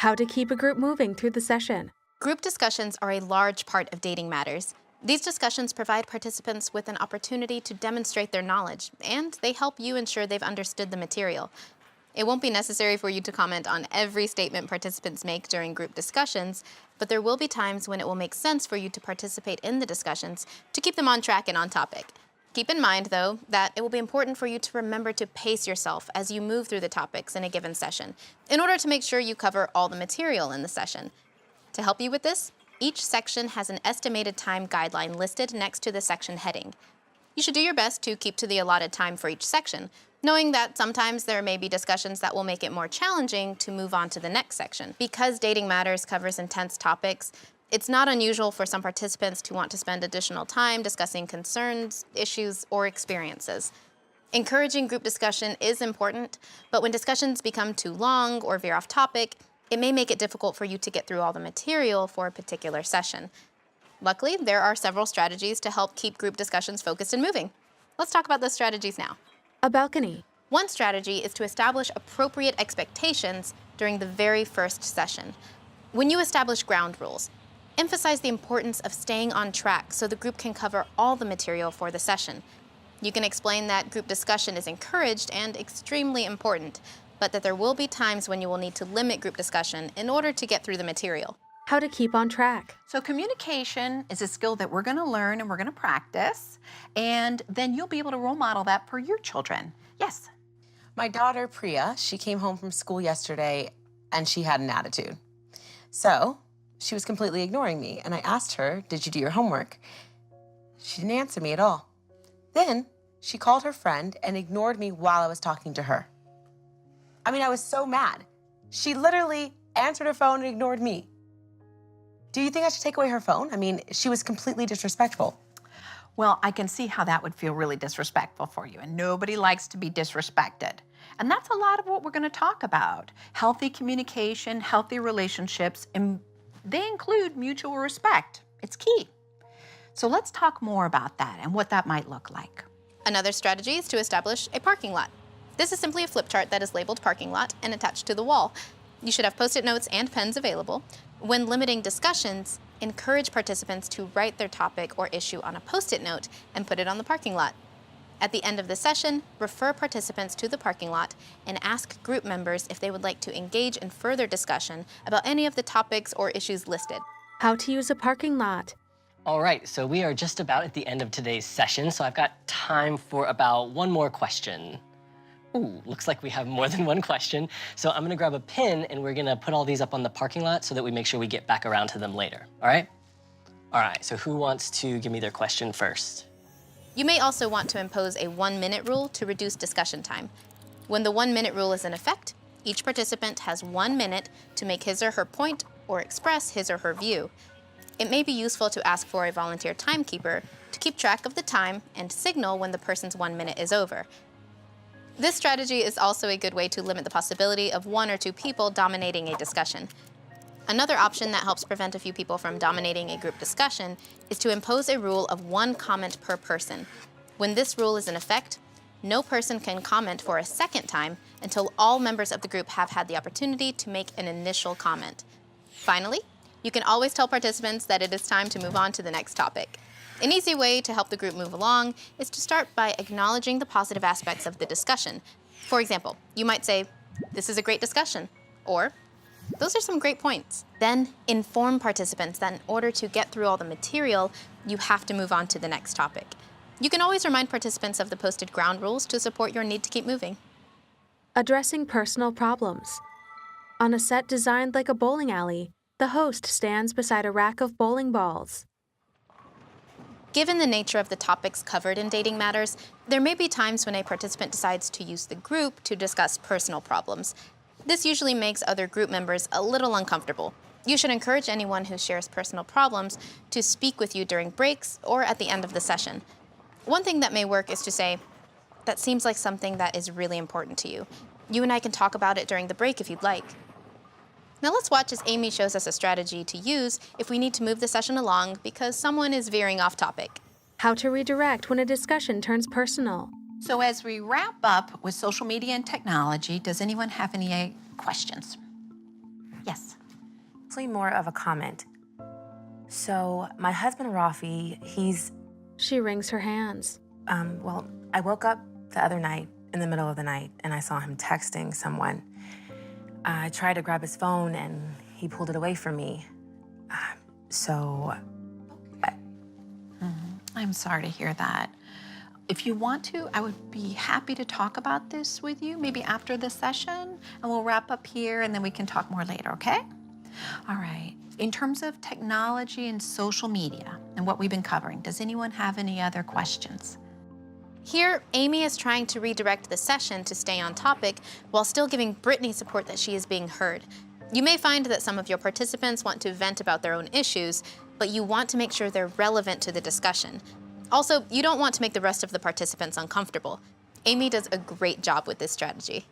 How to keep a group moving through the session. Group discussions are a large part of Dating Matters. These discussions provide participants with an opportunity to demonstrate their knowledge, and they help you ensure they've understood the material. It won't be necessary for you to comment on every statement participants make during group discussions, but there will be times when it will make sense for you to participate in the discussions to keep them on track and on topic. Keep in mind, though, that it will be important for you to remember to pace yourself as you move through the topics in a given session, in order to make sure you cover all the material in the session. To help you with this, each section has an estimated time guideline listed next to the section heading. You should do your best to keep to the allotted time for each section, knowing that sometimes there may be discussions that will make it more challenging to move on to the next section. Because Dating Matters covers intense topics, it's not unusual for some participants to want to spend additional time discussing concerns, issues, or experiences. Encouraging group discussion is important, but when discussions become too long or veer off topic, it may make it difficult for you to get through all the material for a particular session. Luckily, there are several strategies to help keep group discussions focused and moving. Let's talk about those strategies now. A balcony. One strategy is to establish appropriate expectations during the very first session. When you establish ground rules, emphasize the importance of staying on track so the group can cover all the material for the session. You can explain that group discussion is encouraged and extremely important, but that there will be times when you will need to limit group discussion in order to get through the material. How to keep on track. So communication is a skill that we're going to learn and we're going to practice, and then you'll be able to role model that for your children. Yes? My daughter, Priya, she came home from school yesterday and she had an attitude. So she was completely ignoring me, and I asked her, "Did you do your homework?" She didn't answer me at all. Then she called her friend and ignored me while I was talking to her. I mean, I was so mad. She literally answered her phone and ignored me. Do you think I should take away her phone? I mean, she was completely disrespectful. Well, I can see how that would feel really disrespectful for you, and nobody likes to be disrespected. And that's a lot of what we're going to talk about. Healthy communication, healthy relationships, and they include mutual respect. It's key. So let's talk more about that and what that might look like. Another strategy is to establish a parking lot. This is simply a flip chart that is labeled parking lot and attached to the wall. You should have Post-it notes and pens available. When limiting discussions, encourage participants to write their topic or issue on a Post-it note and put it on the parking lot. At the end of the session, refer participants to the parking lot and ask group members if they would like to engage in further discussion about any of the topics or issues listed. How to use a parking lot. All right, so we are just about at the end of today's session, so I've got time for about one more question. Ooh, looks like we have more than one question. So I'm gonna grab a pin and we're gonna put all these up on the parking lot so that we make sure we get back around to them later, all right? All right, so who wants to give me their question first? You may also want to impose a 1-minute rule to reduce discussion time. When the 1-minute rule is in effect, each participant has 1 minute to make his or her point or express his or her view. It may be useful to ask for a volunteer timekeeper to keep track of the time and signal when the person's 1 minute is over. This strategy is also a good way to limit the possibility of 1 or 2 people dominating a discussion. Another option that helps prevent a few people from dominating a group discussion is to impose a rule of 1 comment per person. When this rule is in effect, no person can comment for a second time until all members of the group have had the opportunity to make an initial comment. Finally, you can always tell participants that it is time to move on to the next topic. An easy way to help the group move along is to start by acknowledging the positive aspects of the discussion. For example, you might say, "This is a great discussion," or "Those are some great points." Then inform participants that in order to get through all the material, you have to move on to the next topic. You can always remind participants of the posted ground rules to support your need to keep moving. Addressing personal problems. On a set designed like a bowling alley, the host stands beside a rack of bowling balls. Given the nature of the topics covered in Dating Matters, there may be times when a participant decides to use the group to discuss personal problems. This usually makes other group members a little uncomfortable. You should encourage anyone who shares personal problems to speak with you during breaks or at the end of the session. One thing that may work is to say, "That seems like something that is really important to you. You and I can talk about it during the break if you'd like." Now let's watch as Amy shows us a strategy to use if we need to move the session along because someone is veering off topic. How to redirect when a discussion turns personal. So as we wrap up with social media and technology, does anyone have any questions? Yes. Actually, more of a comment. So, my husband Rafi, he's, She wrings her hands. well, I woke up the other night in the middle of the night and I saw him texting someone. I tried to grab his phone and he pulled it away from me. So, I'm sorry to hear that. If you want to, I would be happy to talk about this with you, maybe after the session, and we'll wrap up here and then we can talk more later, okay? All right. In terms of technology and social media and what we've been covering, does anyone have any other questions? Here, Amy is trying to redirect the session to stay on topic while still giving Brittany support that she is being heard. You may find that some of your participants want to vent about their own issues, but you want to make sure they're relevant to the discussion. Also, you don't want to make the rest of the participants uncomfortable. Amy does a great job with this strategy.